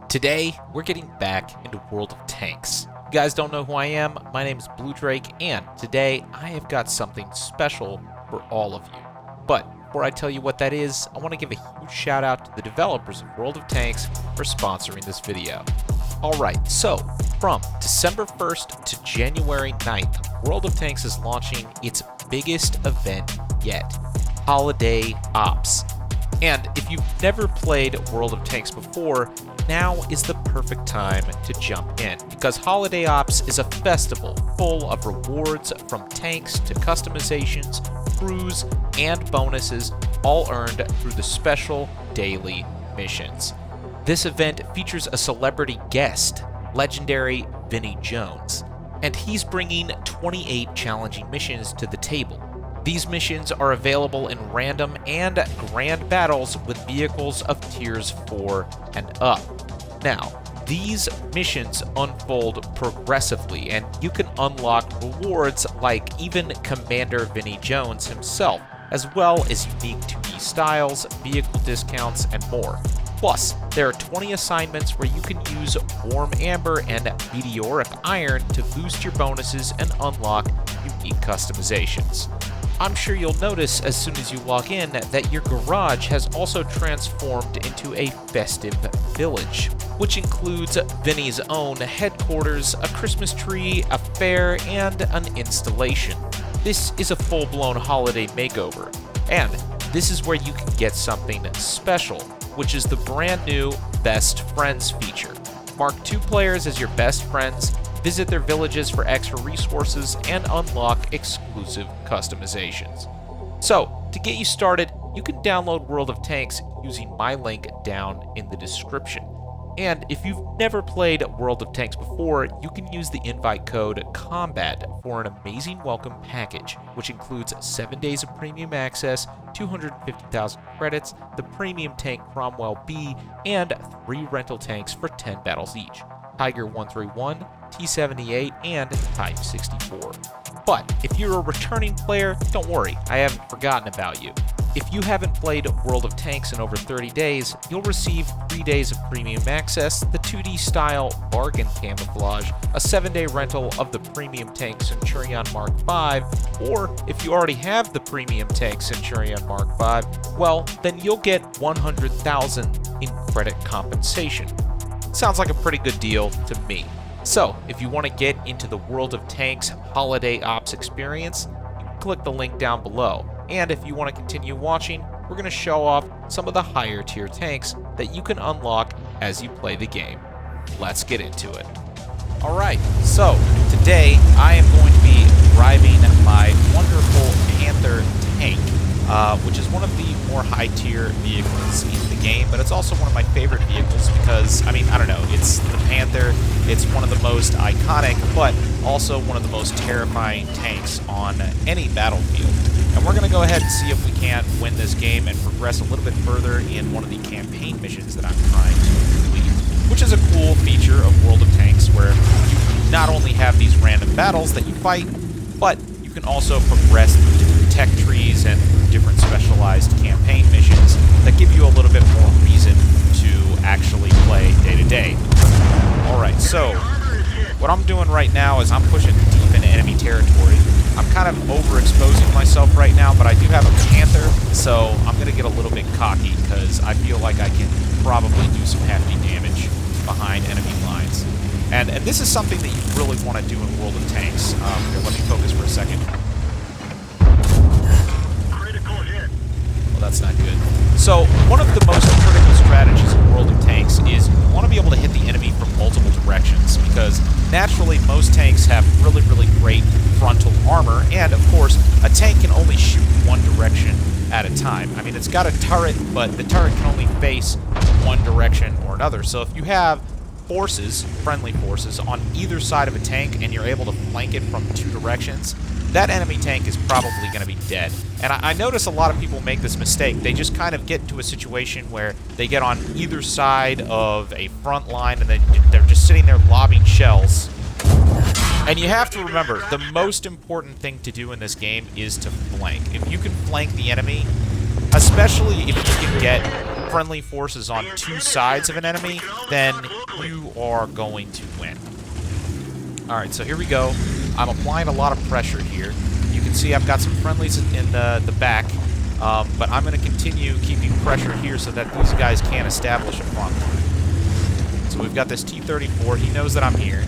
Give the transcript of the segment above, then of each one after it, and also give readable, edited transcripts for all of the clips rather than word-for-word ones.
Today, we're getting back into World of Tanks. You guys don't know who I am, my name is Blue Drake, and today I have got something special for all of you. But before I tell you what that is, I want to give a huge shout out to the developers of World of Tanks for sponsoring this video. Alright, so from December 1st to January 9th, World of Tanks is launching its biggest event yet, Holiday Ops. And if you've never played World of Tanks before, now is the perfect time to jump in, because Holiday Ops is a festival full of rewards from tanks to customizations, crews, and bonuses, all earned through the special daily missions. This event features a celebrity guest, legendary Vinnie Jones, and he's bringing 28 challenging missions to the table. These missions are available in random and grand battles with vehicles of tiers 4 and up. Now, these missions unfold progressively, and you can unlock rewards like even Commander Vinnie Jones himself, as well as unique 2D styles, vehicle discounts, and more. Plus, there are 20 assignments where you can use Warm Amber and Meteoric Iron to boost your bonuses and unlock unique customizations. I'm sure you'll notice as soon as you log in that your garage has also transformed into a festive village, which includes Vinnie's own headquarters, a Christmas tree, a fair, and an installation. This is a full-blown holiday makeover, and this is where you can get something special, which is the brand new Best Friends feature. Mark 2 players as your best friends, visit their villages for extra resources, and unlock exclusive customizations. So, to get you started, you can download World of Tanks using my link down in the description. And if you've never played World of Tanks before, you can use the invite code COMBAT for an amazing welcome package, which includes 7 days of premium access, 250,000 credits, the premium tank Cromwell B, and 3 rental tanks for 10 battles each: Tiger 131, T-78, and Type 64. But if you're a returning player, don't worry, I haven't forgotten about you. If you haven't played World of Tanks in over 30 days, you'll receive 3 days of premium access, the 2D style bargain camouflage, a 7-day rental of the premium Tank Centurion Mk, or if you already have the premium Tank Centurion Mk, well, then you'll get 100,000 in credit compensation. Sounds like a pretty good deal to me. So, if you want to get into the World of Tanks Holiday Ops experience, you can click the link down below. And if you want to continue watching, we're going to show off some of the higher tier tanks that you can unlock as you play the game. Let's get into it. Alright, so today I am going to be driving my wonderful Panther tank, which is one of the more high tier vehicles in the game, but it's also one of my favorite vehicles because, I don't know, it's the Panther, it's one of the most iconic, but also one of the most terrifying tanks on any battlefield. And we're going to go ahead and see if we can't win this game and progress a little bit further in one of the campaign missions that I'm trying to complete, which is a cool feature of World of Tanks, where you not only have these random battles that you fight, but you can also progress through different tech trees and different specialized campaign missions that give you a little bit more reason to actually play day to day. Alright, so what I'm doing right now is I'm pushing deep into enemy territory. I'm kind of overexposing myself right now, but I do have a Panther, so I'm going to get a little bit cocky because I feel like I can probably do some hefty damage behind enemy lines. And this is something that you really want to do in World of Tanks. Here, let me focus for a second. Critical hit. Well, that's not good. So, one of the most critical strategies in World of Tanks is you want to be able to hit the enemy from multiple directions, because naturally most tanks have really, really great frontal armor, and of course, a tank can only shoot one direction at a time. It's got a turret, but the turret can only face one direction or another. So if you have forces, friendly forces, on either side of a tank and you're able to flank it from 2 directions, that enemy tank is probably going to be dead. And I notice a lot of people make this mistake. They just kind of get into a situation where they get on either side of a front line and then they're just sitting there lobbing shells. And you have to remember, the most important thing to do in this game is to flank. If you can flank the enemy, especially if you can get friendly forces on two sides of an enemy, then you are going to win. Alright, so here we go. I'm applying a lot of pressure here. You can see I've got some friendlies in the back, but I'm going to continue keeping pressure here so that these guys can't establish a front line. So we've got this T-34. He knows that I'm here.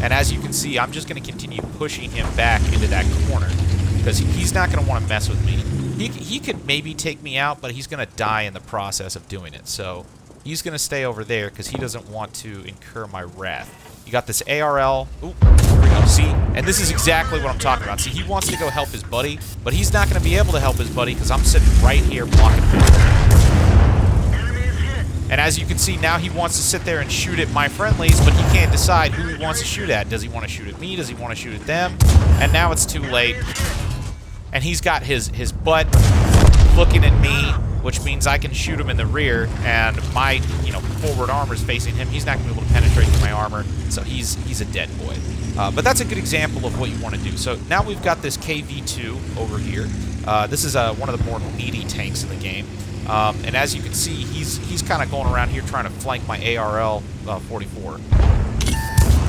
And as you can see, I'm just going to continue pushing him back into that corner because he's not going to want to mess with me. He could maybe take me out, but he's going to die in the process of doing it. So he's going to stay over there because he doesn't want to incur my wrath. You got this ARL. Ooh, here we go. See? And this is exactly what I'm talking about. See, he wants to go help his buddy, but he's not going to be able to help his buddy because I'm sitting right here blocking him. And as you can see, now he wants to sit there and shoot at my friendlies, but he can't decide who he wants to shoot at. Does he want to shoot at me? Does he want to shoot at them? And now it's too late. And he's got his butt looking at me, which means I can shoot him in the rear, and my, forward armor's facing him. He's not going to be able to penetrate through my armor, so he's a dead boy. But that's a good example of what you want to do. So now we've got this KV-2 over here. This is one of the more meaty tanks in the game. And as you can see, he's kind of going around here trying to flank my ARL 44.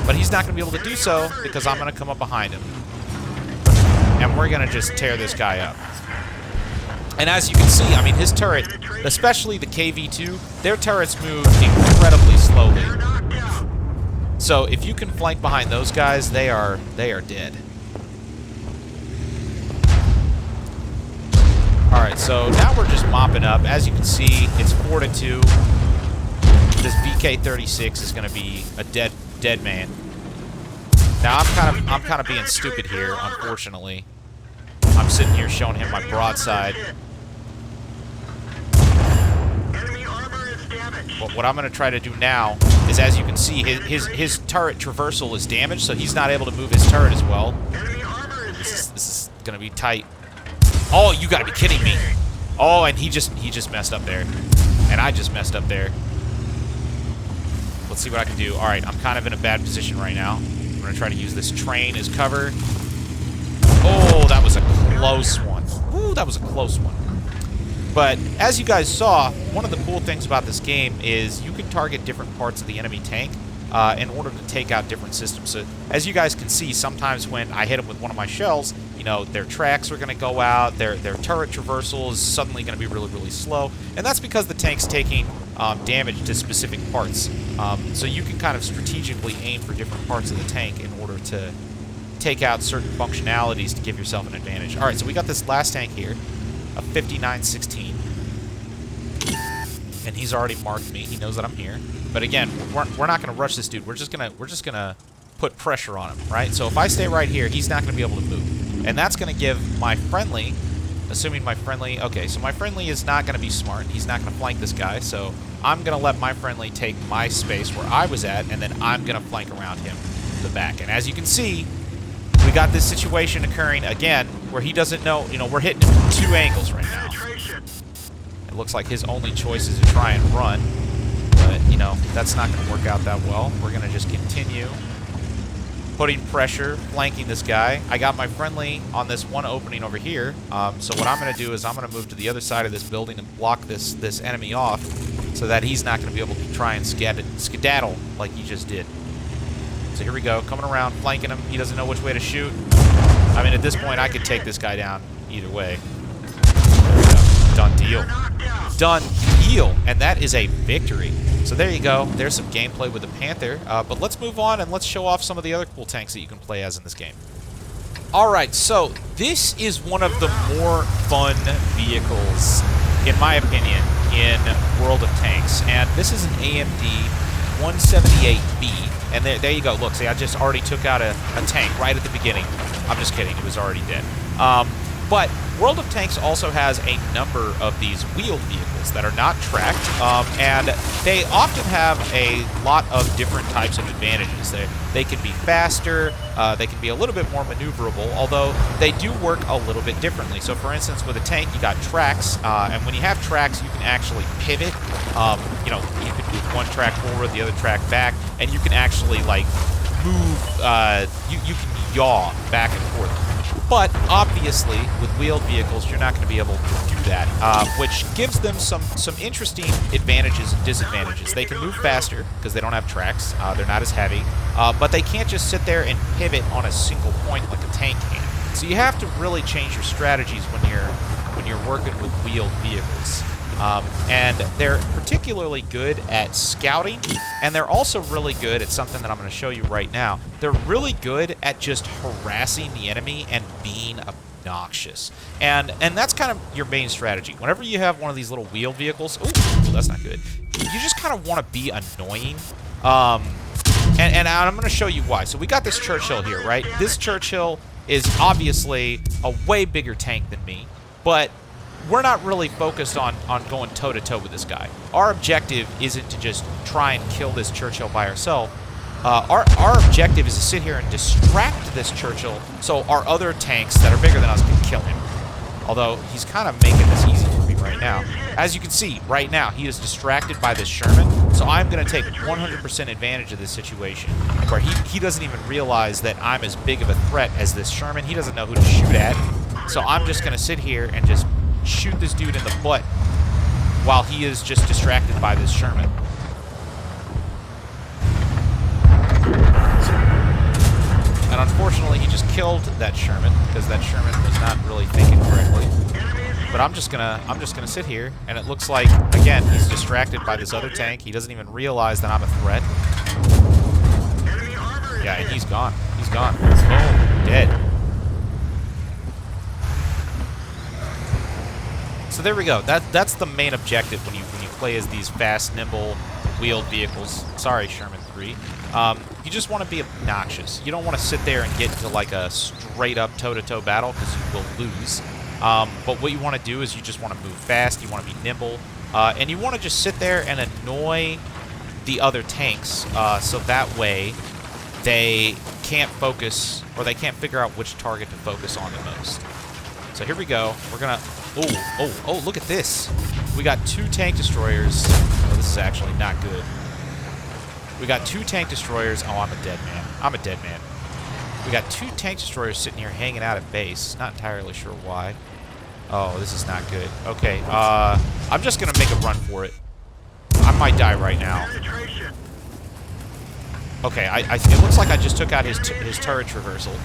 But he's not going to be able to do so because I'm going to come up behind him. And we're going to just tear this guy up. And as you can see, I mean, his turret, especially the KV-2, their turrets move incredibly slowly. So if you can flank behind those guys, they are dead. Alright, so now we're just mopping up. As you can see, it's 4-2. This VK-36 is going to be a dead man. Now I'm kind of being stupid here, unfortunately. I'm sitting here showing him my broadside. But what I'm going to try to do now is, as you can see, his turret traversal is damaged, so he's not able to move his turret as well. This is going to be tight. Oh, you gotta be kidding me. Oh, and he just messed up there. And I just messed up there. Let's see what I can do. Alright, I'm kind of in a bad position right now. I'm gonna try to use this train as cover. Oh, that was a close one. Ooh, that was a close one. But as you guys saw, one of the cool things about this game is you can target different parts of the enemy tank in order to take out different systems. So as you guys can see, sometimes when I hit them with one of my shells, their tracks are going to go out, their turret traversal is suddenly going to be really, really slow, and that's because the tank's taking damage to specific parts. So you can kind of strategically aim for different parts of the tank in order to take out certain functionalities to give yourself an advantage. Alright, so we got this last tank here, a 5916, and he's already marked me. He knows that I'm here. But again, we're not going to rush this dude. We're just gonna put pressure on him, right? So if I stay right here, he's not going to be able to move. And that's going to give my friendly, assuming my friendly, okay, so my friendly is not going to be smart. He's not going to flank this guy, so I'm going to let my friendly take my space where I was at, and then I'm going to flank around him to the back. And as you can see, we got this situation occurring again where he doesn't know, we're hitting him from two angles right now. It looks like his only choice is to try and run, but, that's not going to work out that well. We're going to just continue putting pressure, flanking this guy. I got my friendly on this one opening over here, so what I'm going to do is I'm going to move to the other side of this building and block this enemy off so that he's not going to be able to try and skedaddle like he just did. So here we go, coming around, flanking him. He doesn't know which way to shoot. I mean, at this point, I could take this guy down either way. There we go. Done deal. Done deal. And that is a victory. So there you go. There's some gameplay with the Panther. But let's move on and let's show off some of the other cool tanks that you can play as in this game. Alright, so this is one of the more fun vehicles, in my opinion, in World of Tanks. And this is an AMD 178B. And there you go. Look, see, I just already took out a tank right at the beginning. I'm just kidding. It was already dead. But World of Tanks also has a number of these wheeled vehicles that are not tracked, and they often have a lot of different types of advantages. They can be faster, they can be a little bit more maneuverable, although they do work a little bit differently. So for instance, with a tank, you got tracks, and when you have tracks, you can actually pivot. You can move one track forward, the other track back, and you can actually, like, move, you can yaw back and forth. But, obviously, obviously, with wheeled vehicles, you're not going to be able to do that, which gives them some interesting advantages and disadvantages. They can move faster because they don't have tracks. They're not as heavy, but they can't just sit there and pivot on a single point like a tank can. So you have to really change your strategies when you're working with wheeled vehicles. And they're particularly good at scouting, and they're also really good at something that I'm going to show you right now. They're really good at just harassing the enemy and being obnoxious. And that's kind of your main strategy. Whenever you have one of these little wheeled vehicles, ooh, that's not good. You just kind of want to be annoying. And I'm going to show you why. So we got this Churchill here, right? This Churchill is obviously a way bigger tank than me, but we're not really focused on going toe-to-toe with this guy. Our objective isn't to just try and kill this Churchill by ourselves. Our objective is to sit here and distract this Churchill so our other tanks that are bigger than us can kill him. Although, he's kind of making this easy for me right now. As you can see, right now, he is distracted by this Sherman, so I'm going to take 100% advantage of this situation, where he doesn't even realize that I'm as big of a threat as this Sherman. He doesn't know who to shoot at, so I'm just going to sit here and just shoot this dude in the butt while he is just distracted by this Sherman. And unfortunately, he just killed that Sherman because that Sherman was not really thinking correctly. But I'm just gonna sit here, and it looks like, again, he's distracted by this other tank. He doesn't even realize that I'm a threat. Yeah, and he's gone. He's gone. Boom, dead. So there we go. That's the main objective when you play as these fast, nimble, wheeled vehicles. Sorry, Sherman 3. You just want to be obnoxious. You don't want to sit there and get into like a straight-up toe-to-toe battle because you will lose. But what you want to do is you just want to move fast. You want to be nimble, and you want to just sit there and annoy the other tanks, so that way they can't focus or they can't figure out which target to focus on the most. So here we go. We're gonna. Oh, look at this. We got 2 tank destroyers. Oh, this is actually not good. We got 2 tank destroyers. Oh, I'm a dead man. I'm a dead man. We got 2 tank destroyers sitting here hanging out at base. Not entirely sure why. Oh, this is not good. Okay, I'm just gonna make a run for it. I might die right now. Okay, it looks like I just took out his turret traversal.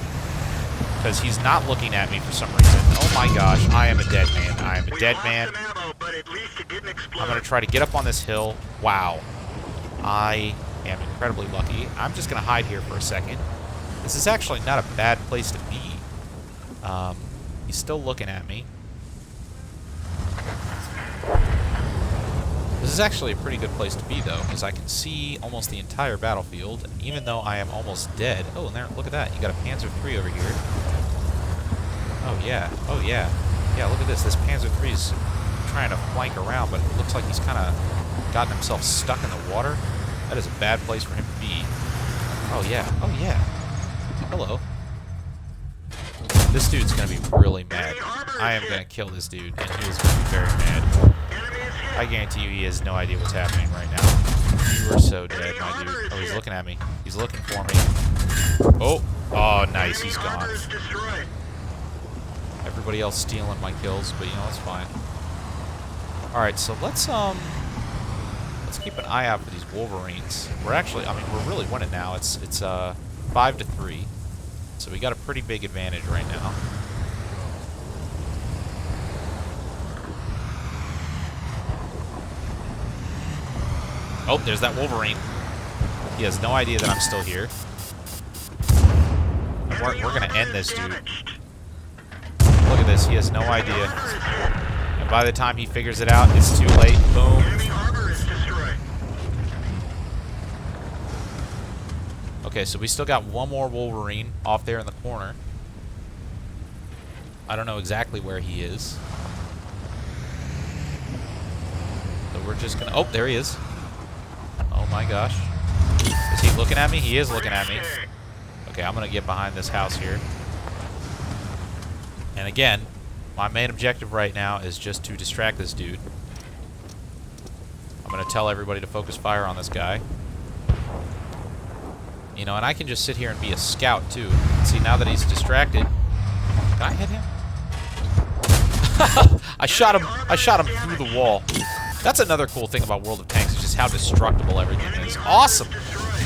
Because he's not looking at me for some reason. Oh my gosh, I am a dead man. I am a dead man. I'm going to try to get up on this hill. Wow. I am incredibly lucky. I'm just going to hide here for a second. This is actually not a bad place to be. He's still looking at me. This is actually a pretty good place to be, though, because I can see almost the entire battlefield, and even though I am almost dead... Oh, and there, look at that. You got a Panzer III over here. Oh, yeah. Oh, yeah. Yeah, look at this. This Panzer III is trying to flank around, but it looks like he's kind of gotten himself stuck in the water. That is a bad place for him to be. Oh, yeah. Oh, yeah. Hello. This dude's going to be really mad. I am going to kill this dude, and he is going to be very mad. I guarantee you he has no idea what's happening right now. You are so dead, my dude. Oh, he's looking at me. He's looking for me. Oh. Oh, nice. He's gone. Everybody else stealing my kills, but you know, it's fine. Alright, so let's keep an eye out for these Wolverines. We're actually, I mean, we're really winning now. It's 5-3. So we got a pretty big advantage right now. Oh, there's that Wolverine. He has no idea that I'm still here. And we're going to end this dude. Look at this. He has no idea. And by the time he figures it out, it's too late. Boom. Okay, so we still got one more Wolverine off there in the corner. I don't know exactly where he is. So we're just going to... Oh, there he is. Oh my gosh. Is he looking at me? He is looking at me. Okay, I'm going to get behind this house here. And again, my main objective right now is just to distract this dude. I'm going to tell everybody to focus fire on this guy. You know, and I can just sit here and be a scout too. See, now that he's distracted... Can I hit him? I shot him through the wall. That's another cool thing about World of Tanks, is just how destructible everything is. Awesome.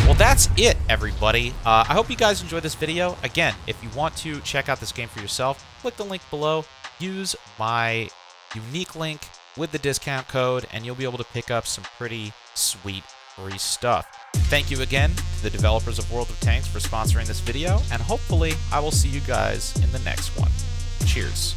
Well, that's it, everybody. I hope you guys enjoyed this video. Again, if you want to check out this game for yourself, click the link below. Use my unique link with the discount code, and you'll be able to pick up some pretty sweet free stuff. Thank you again to the developers of World of Tanks for sponsoring this video, and hopefully I will see you guys in the next one. Cheers.